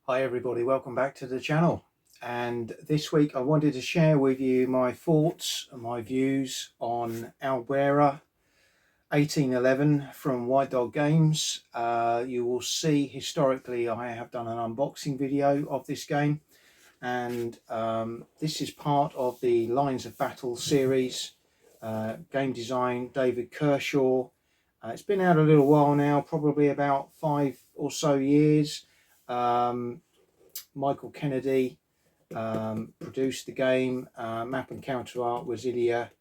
Hi everybody, welcome back to the channel. And this week I wanted to share with you my thoughts and my views on Albuera 1811 from White Dog Games. You will see historically I have done an unboxing video of this game, and this is part of the Lines of Battle series. Game design David Kershaw. It's been out a little while now, probably about 5 or so years. Michael Kennedy produced the game. Map and counter art was Ilya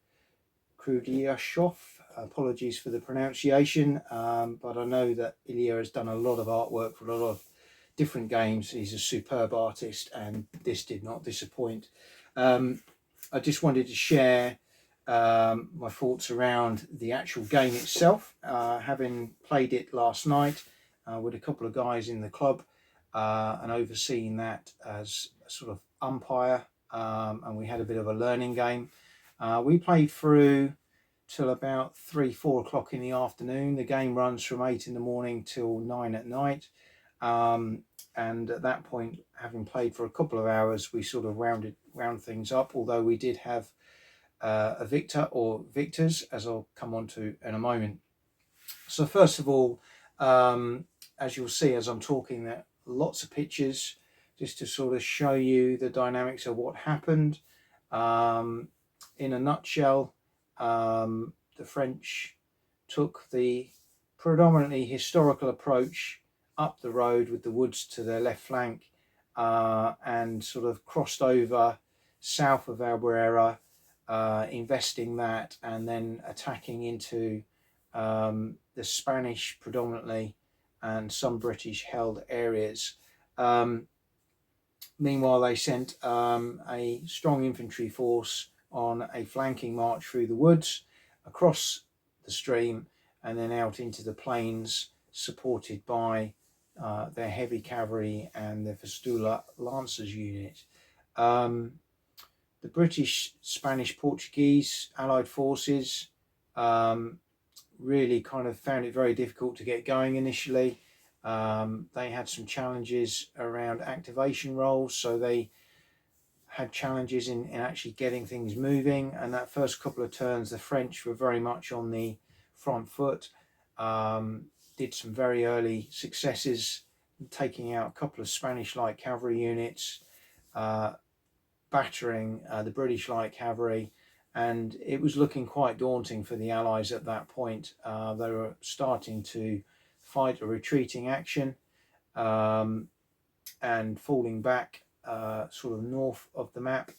Krudyashov. Apologies for the pronunciation, but I know that Ilya has done a lot of artwork for a lot of different games. He's a superb artist, and this did not disappoint. I just wanted to share my thoughts around the actual game itself, having played it last night with a couple of guys in the club and overseeing that as a sort of umpire, and we had a bit of a learning game. We played through till about 3-4 o'clock in the afternoon. The game runs from 8 in the morning till 9 at night, and at that point, having played for a couple of hours, we sort of round things up, although we did have a victor or victors, as I'll come on to in a moment. So first of all, as you'll see as I'm talking, there lots of pictures just to sort of show you the dynamics of what happened. In a nutshell, the French took the predominantly historical approach up the road with the woods to their left flank, and sort of crossed over south of Albuera, investing that and then attacking into the Spanish predominantly and some British held areas. Meanwhile, they sent a strong infantry force on a flanking march through the woods, across the stream, and then out into the plains, supported by their heavy cavalry and their Vistula Lancers unit. The British, Spanish, Portuguese allied forces really kind of found it very difficult to get going initially. They had some challenges around activation rolls, so they had challenges in actually getting things moving. And that first couple of turns, the French were very much on the front foot, did some very early successes, taking out a couple of Spanish light cavalry units, battering the British light cavalry, and it was looking quite daunting for the Allies at that point. They were starting to fight a retreating action, and falling back sort of north of the map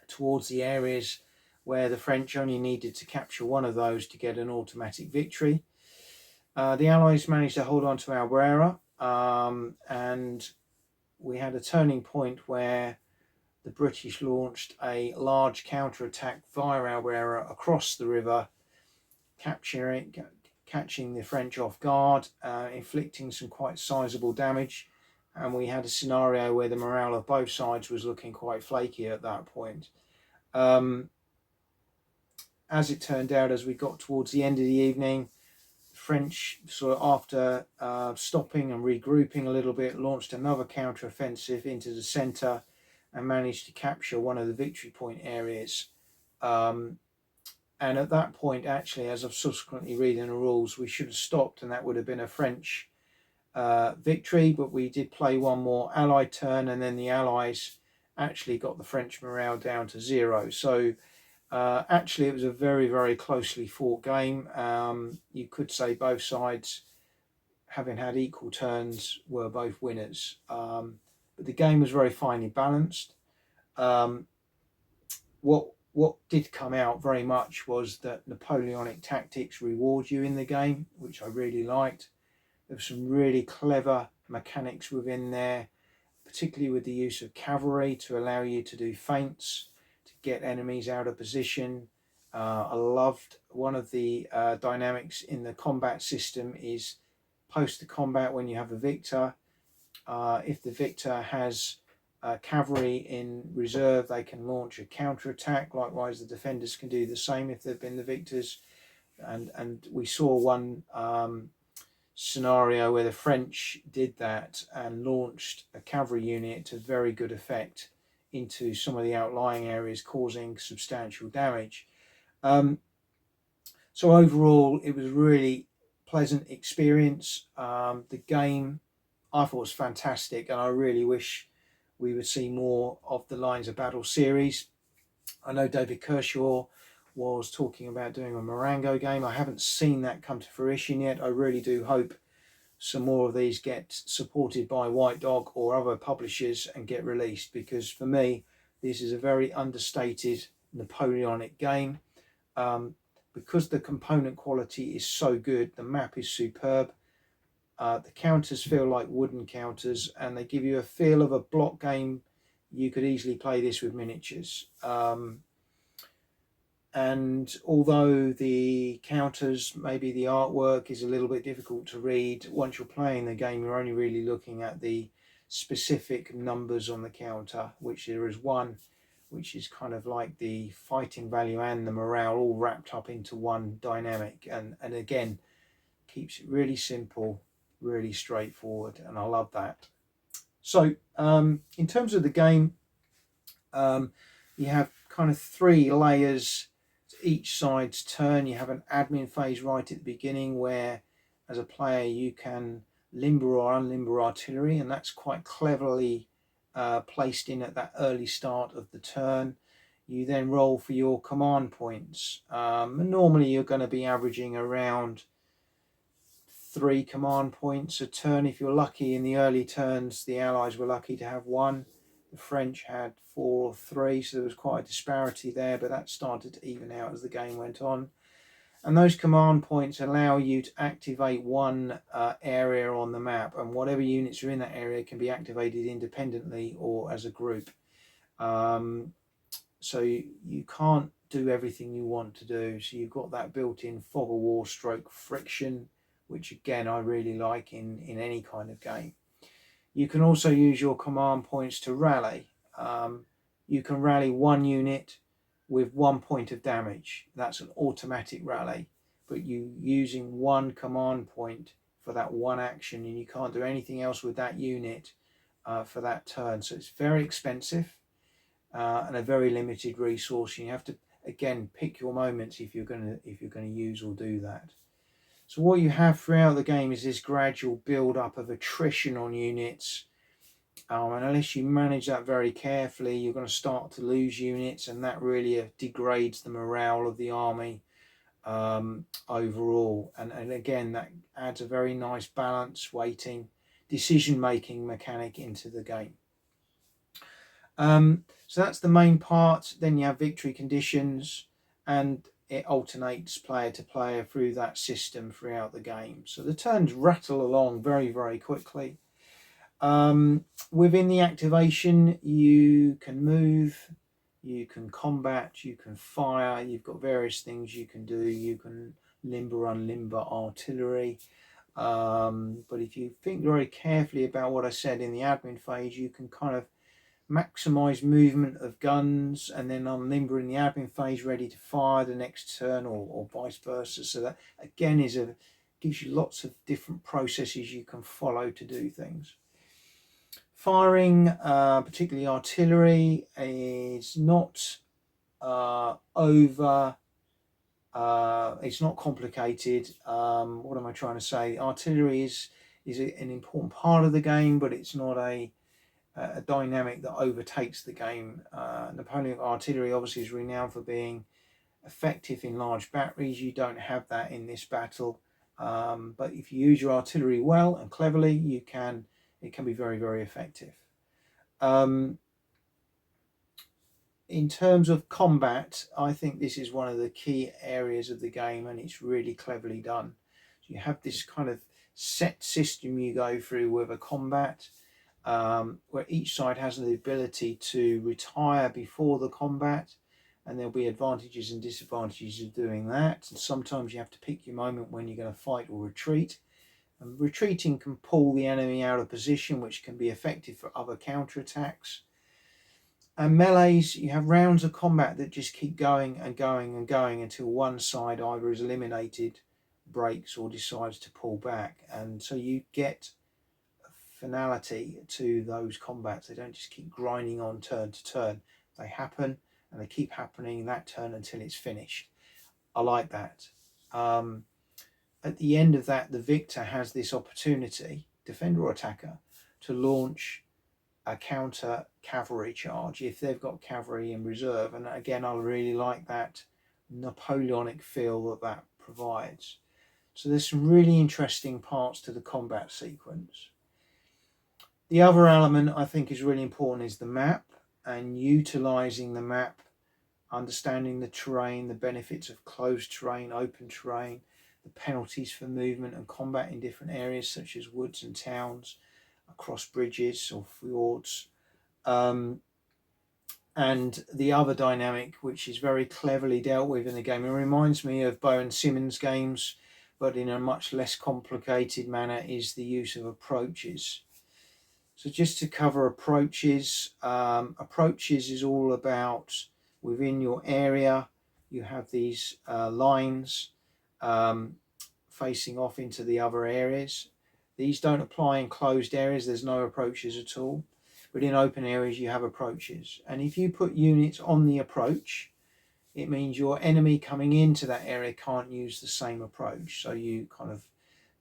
towards the areas where the French only needed to capture one of those to get an automatic victory. The Allies managed to hold on to Albuera, and we had a turning point where the British launched a large counterattack via Albuera across the river, catching the French off guard, inflicting some quite sizable damage. And we had a scenario where the morale of both sides was looking quite flaky at that point. As it turned out, as we got towards the end of the evening, the French, sort of after stopping and regrouping a little bit, launched another counter-offensive into the centre and managed to capture one of the victory point areas. And at that point, actually, as I've subsequently read in the rules, we should have stopped, and that would have been a French victory. But we did play one more Allied turn, and then the Allies actually got the French morale down to 0. So actually, it was a very, very closely fought game. You could say both sides, having had equal turns, were both winners. But the game was very finely balanced. What did come out very much was that Napoleonic tactics reward you in the game, which I really liked. There were some really clever mechanics within there, particularly with the use of cavalry to allow you to do feints, to get enemies out of position. I loved one of the dynamics in the combat system is post the combat when you have a victor. If the victor has cavalry in reserve, they can launch a counter-attack. Likewise, the defenders can do the same if they've been the victors. And we saw one scenario where the French did that and launched a cavalry unit to very good effect into some of the outlying areas, causing substantial damage. So overall, it was a really pleasant experience. The game I thought was fantastic, and I really wish we would see more of the Lines of Battle series. I know David Kershaw was talking about doing a Marengo game. I haven't seen that come to fruition yet. I really do hope some more of these get supported by White Dog or other publishers and get released, because for me, this is a very understated Napoleonic game. Because the component quality is so good, the map is superb. The counters feel like wooden counters, and they give you a feel of a block game. You could easily play this with miniatures. And although the counters, maybe the artwork is a little bit difficult to read, once you're playing the game, you're only really looking at the specific numbers on the counter, which there is one which is kind of like the fighting value and the morale all wrapped up into one dynamic. And again, keeps it really simple, really straightforward, and I love that. So in terms of the game, you have kind of 3 layers to each side's turn. You have an admin phase right at the beginning where, as a player, you can limber or unlimber artillery, and that's quite cleverly placed in at that early start of the turn. You then roll for your command points. Normally you're going to be averaging around 3 command points a turn. If you're lucky in the early turns, the Allies were lucky to have 1. The French had 4 or 3, so there was quite a disparity there, but that started to even out as the game went on. And those command points allow you to activate one area on the map, and whatever units are in that area can be activated independently or as a group. So you can't do everything you want to do. So you've got that built-in fog of war stroke friction, which again I really like in any kind of game. You can also use your command points to rally. You can rally 1 unit with 1 point of damage. That's an automatic rally, but you using 1 command point for that 1 action, and you can't do anything else with that unit for that turn. So it's very expensive and a very limited resource. You have to again pick your moments if you're going to use or do that. So what you have throughout the game is this gradual build up of attrition on units. And unless you manage that very carefully, you're going to start to lose units, and that really degrades the morale of the army overall. And again, that adds a very nice balance, weighting, decision-making mechanic into the game. So that's the main part. Then you have victory conditions, and it alternates player to player through that system throughout the game. So the turns rattle along very, very quickly. Within the activation, you can move, you can combat, you can fire, you've got various things you can do. You can limber, unlimber artillery. But if you think very carefully about what I said in the admin phase, you can kind of maximize movement of guns and then unlimber in the admin phase, ready to fire the next turn, or vice versa. So that again gives you lots of different processes you can follow to do things. Firing, particularly artillery, is not it's not complicated. What am I trying to say? Artillery is an important part of the game, but it's not a dynamic that overtakes the game. Napoleonic artillery obviously is renowned for being effective in large batteries. You don't have that in this battle, but if you use your artillery well and cleverly, it can be very, very effective. In terms of combat, I think this is one of the key areas of the game, and it's really cleverly done. So you have this kind of set system you go through with a combat, where each side has the ability to retire before the combat, and there'll be advantages and disadvantages of doing that. And sometimes you have to pick your moment when you're going to fight or retreat. And retreating can pull the enemy out of position, which can be effective for other counterattacks. And melees, you have rounds of combat that just keep going and going and going until one side either is eliminated breaks or decides to pull back, and so you get a finality to those combats. They don't just keep grinding on turn to turn. They happen, and they keep happening that turn until it's finished. I like that. At the end of that, the victor has this opportunity, defender or attacker, to launch a counter cavalry charge if they've got cavalry in reserve. And again, I really like that Napoleonic feel that that provides. So there's some really interesting parts to the combat sequence. The other element I think is really important is the map, and utilizing the map, understanding the terrain, the benefits of closed terrain, open terrain, the penalties for movement and combat in different areas such as woods and towns, across bridges or fjords. And the other dynamic, which is very cleverly dealt with in the game, it reminds me of Bo and Simmons games, but in a much less complicated manner, is the use of approaches. So just to cover approaches, approaches is all about within your area, you have these lines facing off into the other areas. These don't apply in closed areas, there's no approaches at all. But in open areas you have approaches. And if you put units on the approach, it means your enemy coming into that area can't use the same approach. So you kind of,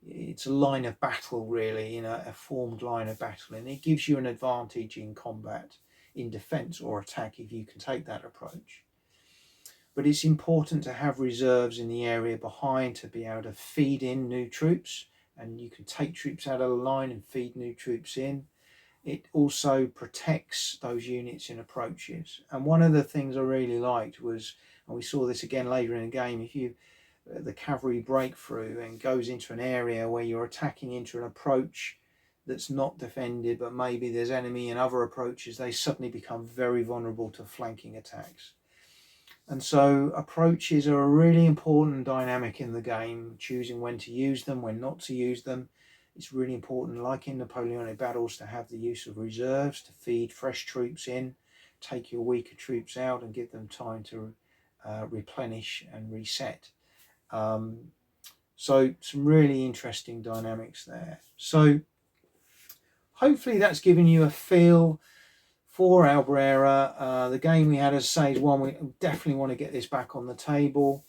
it's a line of battle really, a formed line of battle. And it gives you an advantage in combat, in defense or attack if you can take that approach. But it's important to have reserves in the area behind to be able to feed in new troops. And you can take troops out of the line and feed new troops in. It also protects those units in approaches. And one of the things I really liked was, and we saw this again later in the game, if you the cavalry breakthrough and goes into an area where you're attacking into an approach that's not defended, but maybe there's enemy in other approaches, they suddenly become very vulnerable to flanking attacks. And so approaches are a really important dynamic in the game, choosing when to use them, when not to use them. It's really important, like in Napoleonic battles, to have the use of reserves to feed fresh troops in, take your weaker troops out and give them time to replenish and reset. So some really interesting dynamics there. So hopefully that's given you a feel for Albuera. The game we had, as I say, is one we definitely want to get this back on the table.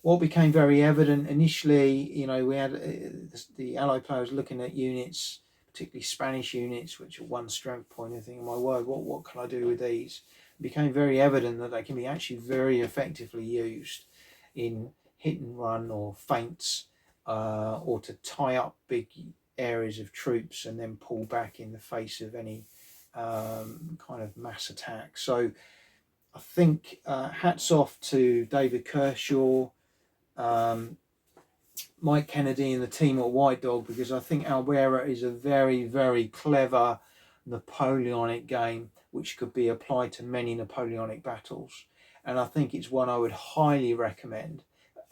What became very evident initially, we had the Allied players looking at units, particularly Spanish units, which are one strength point, and thinking, my word, what can I do with these? It became very evident that they can be actually very effectively used in hit and run or feints, or to tie up big areas of troops and then pull back in the face of any kind of mass attack. So I think hats off to David Kershaw, Mike Kennedy and the team at White Dog, because I think Albuera is a very, very clever Napoleonic game which could be applied to many Napoleonic battles. And I think it's one I would highly recommend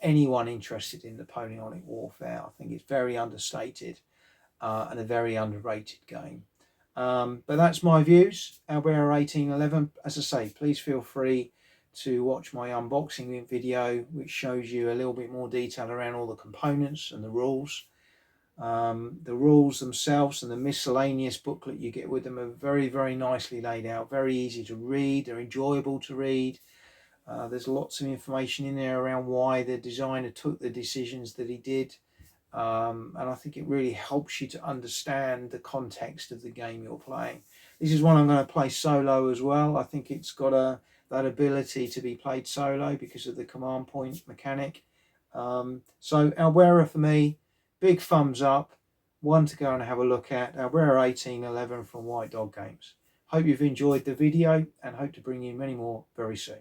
anyone interested in Napoleonic warfare. I think it's very understated and a very underrated game. But that's my views. Albuera 1811. As I say, please feel free to watch my unboxing video, which shows you a little bit more detail around all the components and the rules. The rules themselves and the miscellaneous booklet you get with them are very, very nicely laid out, very easy to read, they're enjoyable to read. There's lots of information in there around why the designer took the decisions that he did. And I think it really helps you to understand the context of the game you're playing. This is one I'm going to play solo as well. I think it's got that ability to be played solo because of the command point mechanic. So Albuera for me, big thumbs up, one to go and have a look at. Albuera 1811 from White Dog Games. Hope you've enjoyed the video and hope to bring you many more very soon.